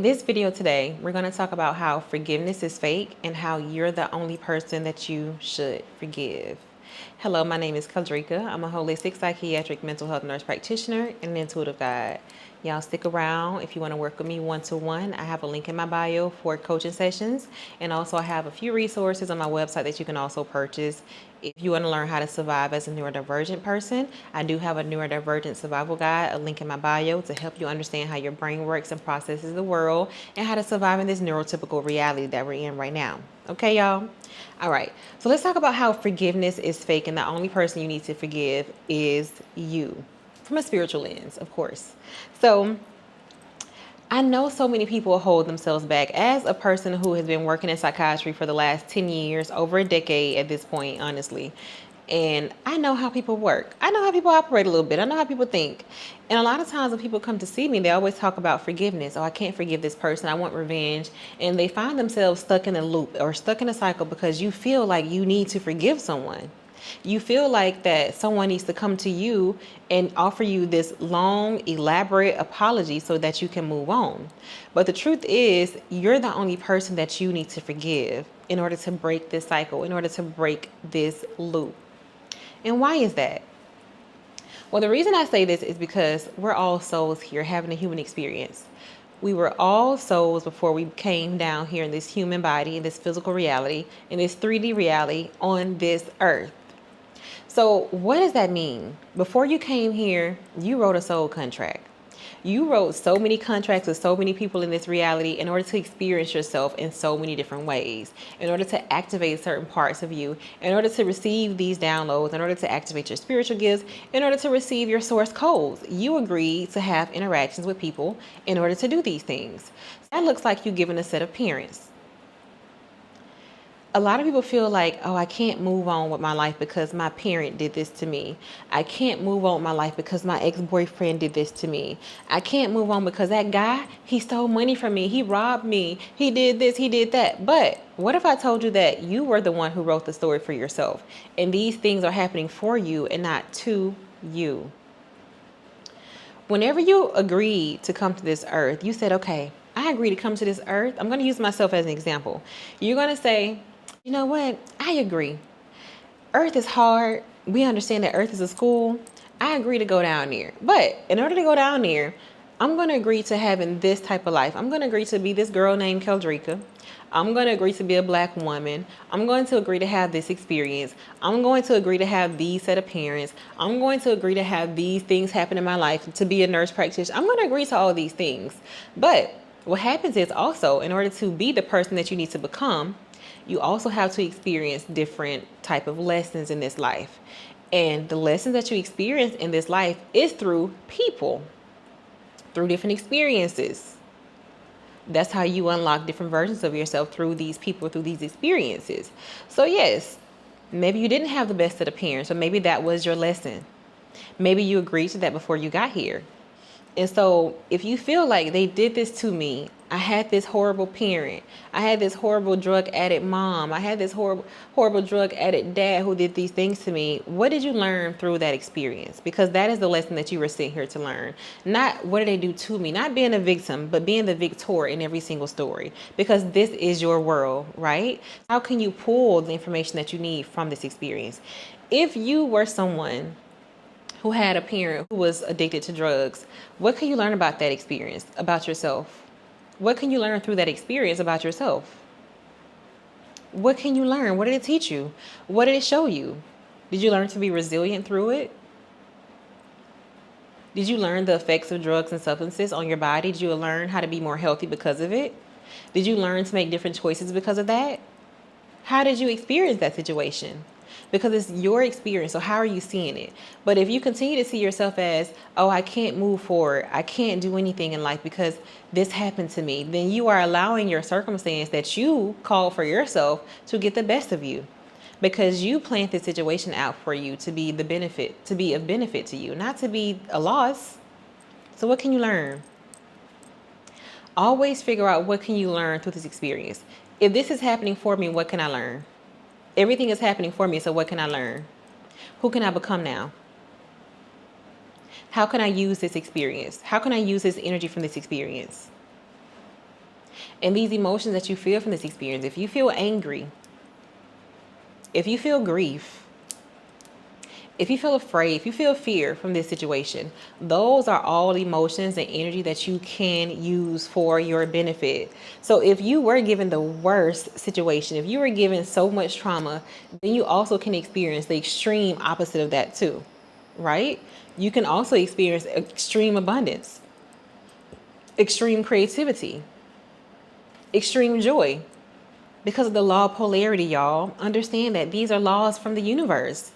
this video today, we're going to talk about how forgiveness is fake and how you're the only person that you should forgive. Hello, my name is Keldrika. I'm a holistic psychiatric mental health nurse practitioner and an intuitive guide. Y'all stick around if you want to work with me one-to-one. I have a link in my bio for coaching sessions, and also I have a few resources on my website that you can also purchase. If you want to learn how to survive as a neurodivergent person, I do have a neurodivergent survival guide, a link in my bio to help you understand how your brain works and processes the world and how to survive in this neurotypical reality that we're in right now. Okay, y'all? All right, so let's talk about how forgiveness is fake and the only person you need to forgive is you. From a spiritual lens, of course. So I know so many people hold themselves back. As a person who has been working in psychiatry for the last 10 years, over a decade at this point, honestly, and I know how people work. I know how people operate a little bit. I know how people think. And a lot of times when people come to see me, they always talk about forgiveness. Oh, I can't forgive this person. I want revenge. And they find themselves stuck in a loop or stuck in a cycle because you feel like you need to forgive someone. You feel like that someone needs to come to you and offer you this long, elaborate apology so that you can move on. But the truth is, you're the only person that you need to forgive in order to break this cycle, in order to break this loop. And why is that? Well, the reason I say this is because we're all souls here having a human experience. We were all souls before we came down here in this human body, in this physical reality, in this 3D reality on this earth. So what does that mean? Before you came here, you wrote a soul contract. You wrote so many contracts with so many people in this reality in order to experience yourself in so many different ways, in order to activate certain parts of you, in order to receive these downloads, in order to activate your spiritual gifts, in order to receive your source codes. You agreed to have interactions with people in order to do these things. That looks like you given a set of parents. A lot of people feel like, oh, I can't move on with my life because my parent did this to me. I can't move on with my life because my ex-boyfriend did this to me. I can't move on because that guy, he stole money from me. He robbed me. He did this, he did that. But what if I told you that you were the one who wrote the story for yourself? And these things are happening for you and not to you. Whenever you agreed to come to this earth, you said, okay, I agree to come to this earth. I'm going to use myself as an example. You're going to say, you know what? I agree. Earth is hard. We understand that Earth is a school. I agree to go down there. But in order to go down there, I'm going to agree to having this type of life. I'm going to agree to be this girl named Keldrika. I'm going to agree to be a black woman. I'm going to agree to have this experience. I'm going to agree to have these set of parents. I'm going to agree to have these things happen in my life, to be a nurse practitioner. I'm going to agree to all these things. But what happens is also, in order to be the person that you need to become, you also have to experience different type of lessons in this life. And the lessons that you experience in this life is through people, through different experiences. That's how you unlock different versions of yourself, through these people, through these experiences. So yes, maybe you didn't have the best of the parents, or maybe that was your lesson. Maybe you agreed to that before you got here. And so if you feel like they did this to me, I had this horrible parent, I had this horrible drug addict mom, I had this horrible drug addict dad who did these things to me, what did you learn through that experience? Because that is the lesson that you were sent here to learn. Not what did they do to me, not being a victim, but being the victor in every single story. Because this is your world, right? How can you pull the information that you need from this experience? If you were someone who had a parent who was addicted to drugs, what can you learn about that experience, about yourself? What can you learn through that experience about yourself? What can you learn? What did it teach you? What did it show you? Did you learn to be resilient through it? Did you learn the effects of drugs and substances on your body? Did you learn how to be more healthy because of it? Did you learn to make different choices because of that? How did you experience that situation? Because it's your experience, so how are you seeing it? But if you continue to see yourself as, oh, I can't move forward, I can't do anything in life because this happened to me, then you are allowing your circumstance that you call for yourself to get the best of you. Because you planned this situation out for you to be the benefit, to be of benefit to you, not to be a loss. So what can you learn? Always figure out what can you learn through this experience. If this is happening for me, what can I learn? Everything is happening for me, so what can I learn? Who can I become now? How can I use this experience? How can I use this energy from this experience? And these emotions that you feel from this experience, if you feel angry, if you feel grief, if you feel afraid, if you feel fear from this situation, those are all emotions and energy that you can use for your benefit. So if you were given the worst situation, if you were given so much trauma, then you also can experience the extreme opposite of that too, right? You can also experience extreme abundance, extreme creativity, extreme joy. Because of the law of polarity, y'all, understand that these are laws from the universe.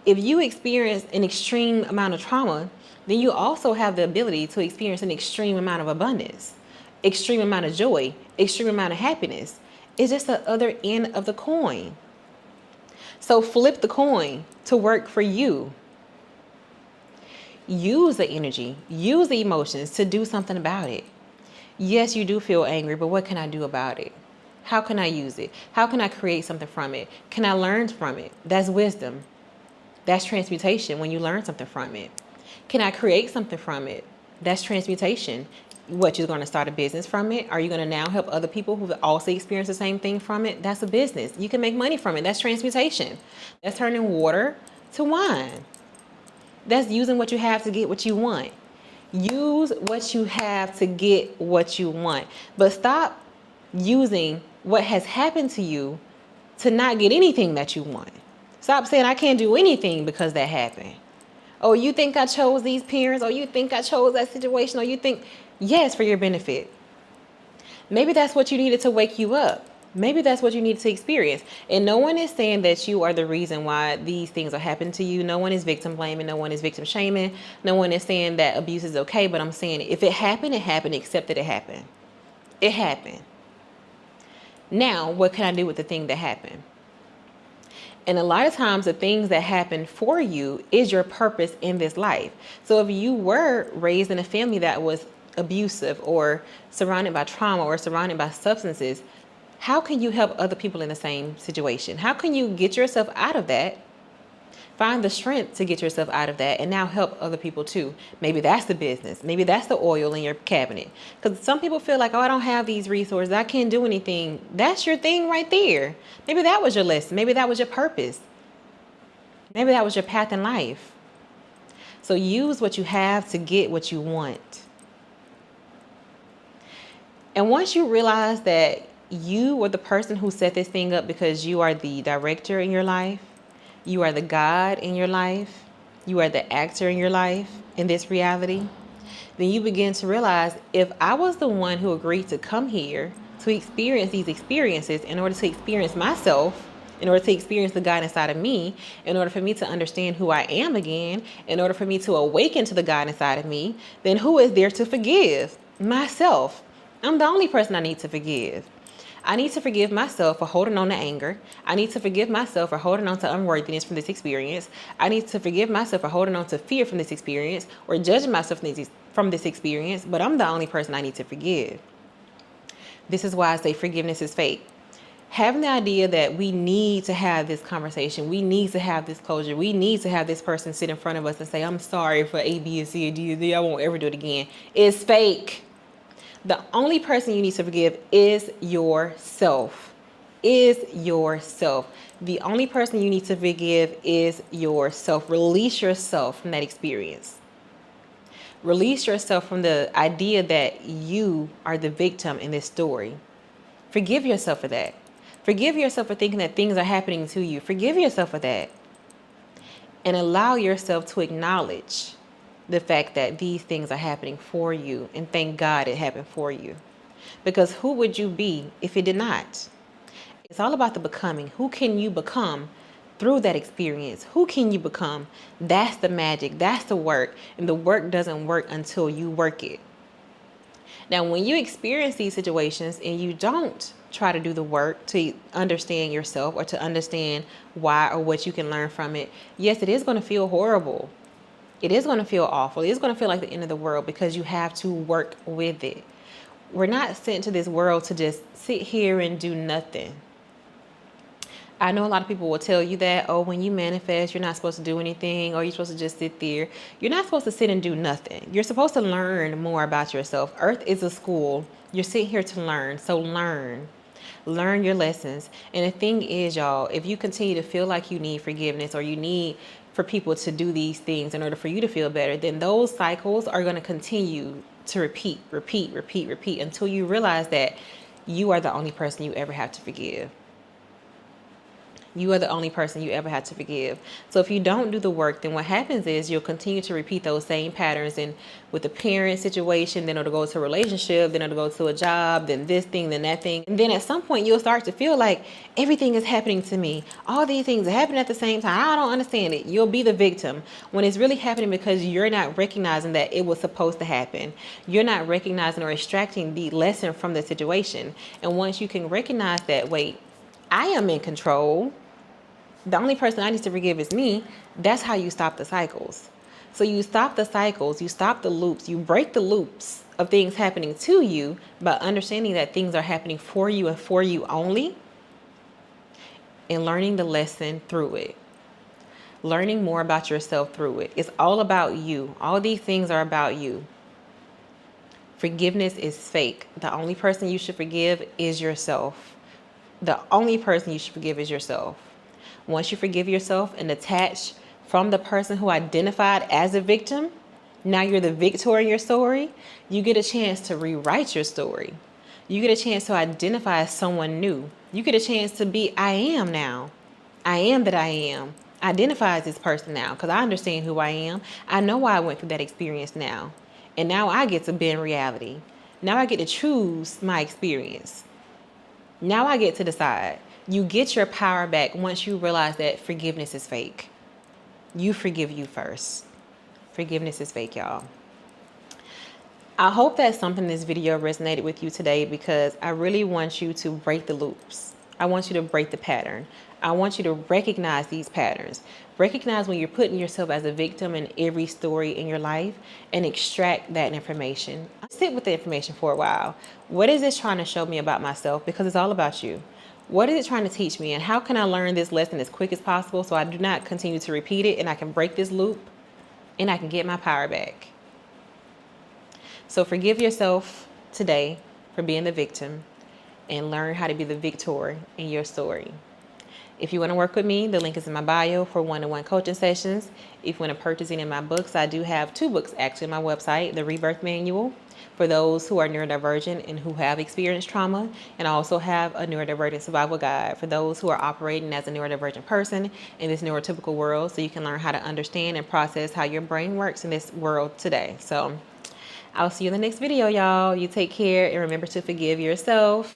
If you experience an extreme amount of trauma, then you also have the ability to experience an extreme amount of abundance, extreme amount of joy, extreme amount of happiness. It's just the other end of the coin. So flip the coin to work for you. Use the energy, use the emotions to do something about it. Yes, you do feel angry, but what can I do about it? How can I use it? How can I create something from it? Can I learn from it? That's wisdom. That's transmutation when you learn something from it. Can I create something from it? That's transmutation. What, you're going to start a business from it? Are you going to now help other people who've also experienced the same thing from it? That's a business. You can make money from it. That's transmutation. That's turning water to wine. That's using what you have to get what you want. Use what you have to get what you want. But stop using what has happened to you to not get anything that you want. Stop saying I can't do anything because that happened. Oh, you think I chose these parents? Or you think I chose that situation? Or you think, yes, for your benefit. Maybe that's what you needed to wake you up. Maybe that's what you need to experience. And no one is saying that you are the reason why these things are happening to you. No one is victim blaming. No one is victim shaming. No one is saying that abuse is okay. But I'm saying if it happened, it happened. Accept that it happened. It happened. Now, what can I do with the thing that happened? And a lot of times the things that happen for you is your purpose in this life. So if you were raised in a family that was abusive or surrounded by trauma or surrounded by substances, how can you help other people in the same situation? How can you get yourself out of that? Find the strength to get yourself out of that and now help other people too. Maybe that's the business. Maybe that's the oil in your cabinet. Because some people feel like, oh, I don't have these resources. I can't do anything. That's your thing right there. Maybe that was your lesson. Maybe that was your purpose. Maybe that was your path in life. So use what you have to get what you want. And once you realize that you were the person who set this thing up because you are the director in your life, you are the God in your life, you are the actor in your life in this reality, then you begin to realize if I was the one who agreed to come here to experience these experiences in order to experience myself, in order to experience the God inside of me, in order for me to understand who I am again, in order for me to awaken to the God inside of me, then who is there to forgive? Myself. I'm the only person I need to forgive. I need to forgive myself for holding on to anger. I need to forgive myself for holding on to unworthiness from this experience. I need to forgive myself for holding on to fear from this experience or judging myself from this experience, but I'm the only person I need to forgive. This is why I say forgiveness is fake. Having the idea that we need to have this conversation, we need to have this closure, we need to have this person sit in front of us and say, I'm sorry for A, B, and C, and D, and D, I won't ever do it again, is fake. The only person you need to forgive is yourself. Is yourself. The only person you need to forgive is yourself. Release yourself from that experience. Release yourself from the idea that you are the victim in this story. Forgive yourself for that. Forgive yourself for thinking that things are happening to you. Forgive yourself for that. And allow yourself to acknowledge the fact that these things are happening for you, and thank God it happened for you. Because who would you be if it did not? It's all about the becoming. Who can you become through that experience? Who can you become? That's the magic. That's the work. And the work doesn't work until you work it. Now, when you experience these situations and you don't try to do the work to understand yourself or to understand why or what you can learn from it, yes, it is going to feel horrible. It is going to feel awful. It's going to feel like the end of the world because you have to work with it. We're not sent to this world to just sit here and do nothing. I know a lot of people will tell you that, oh, when you manifest, you're not supposed to do anything, or you're supposed to just sit there. You're not supposed to sit and do nothing. You're supposed to learn more about yourself. Earth is a school. You're sitting here to learn. So learn your lessons. And the thing is, y'all, if you continue to feel like you need forgiveness, or you need for people to do these things in order for you to feel better, then those cycles are going to continue to repeat until you realize that you are the only person you ever have to forgive. You are the only person you ever had to forgive. So if you don't do the work, then what happens is you'll continue to repeat those same patterns. And with the parent situation, then it'll go to a relationship, then it'll go to a job, then this thing, then that thing. And then at some point you'll start to feel like everything is happening to me. All these things are happening at the same time. I don't understand it. You'll be the victim when it's really happening because you're not recognizing that it was supposed to happen. You're not recognizing or extracting the lesson from the situation. And once you can recognize that, wait, I am in control. The only person I need to forgive is me. That's how you stop the cycles. So you stop the cycles, you stop the loops, you break the loops of things happening to you by understanding that things are happening for you and for you only, and learning the lesson through it. Learning more about yourself through it. It's all about you. All these things are about you. Forgiveness is fake. The only person you should forgive is yourself. The only person you should forgive is yourself. Once you forgive yourself and detach from the person who identified as a victim, now you're the victor in your story, you get a chance to rewrite your story. You get a chance to identify as someone new. You get a chance to be, I am now. I am that I am. Identify as this person now because I understand who I am. I know why I went through that experience now. And now I get to be in reality. Now I get to choose my experience. Now I get to decide. You get your power back once you realize that forgiveness is fake. You forgive you first. Forgiveness is fake, y'all. I hope that something in this video resonated with you today because I really want you to break the loops. I want you to break the pattern. I want you to recognize these patterns. Recognize when you're putting yourself as a victim in every story in your life and extract that information. Sit with the information for a while. What is this trying to show me about myself? Because it's all about you. What is it trying to teach me? And how can I learn this lesson as quick as possible so I do not continue to repeat it and I can break this loop and I can get my power back? So forgive yourself today for being the victim and learn how to be the victor in your story. If you want to work with me, the link is in my bio for one-on-one coaching sessions. If you want to purchase any of my books, I do have 2 books actually on my website. The Rebirth Manual for those who are neurodivergent and who have experienced trauma. And I also have a neurodivergent survival guide for those who are operating as a neurodivergent person in this neurotypical world, so you can learn how to understand and process how your brain works in this world today. So I'll see you in the next video, y'all. You take care and remember to forgive yourself.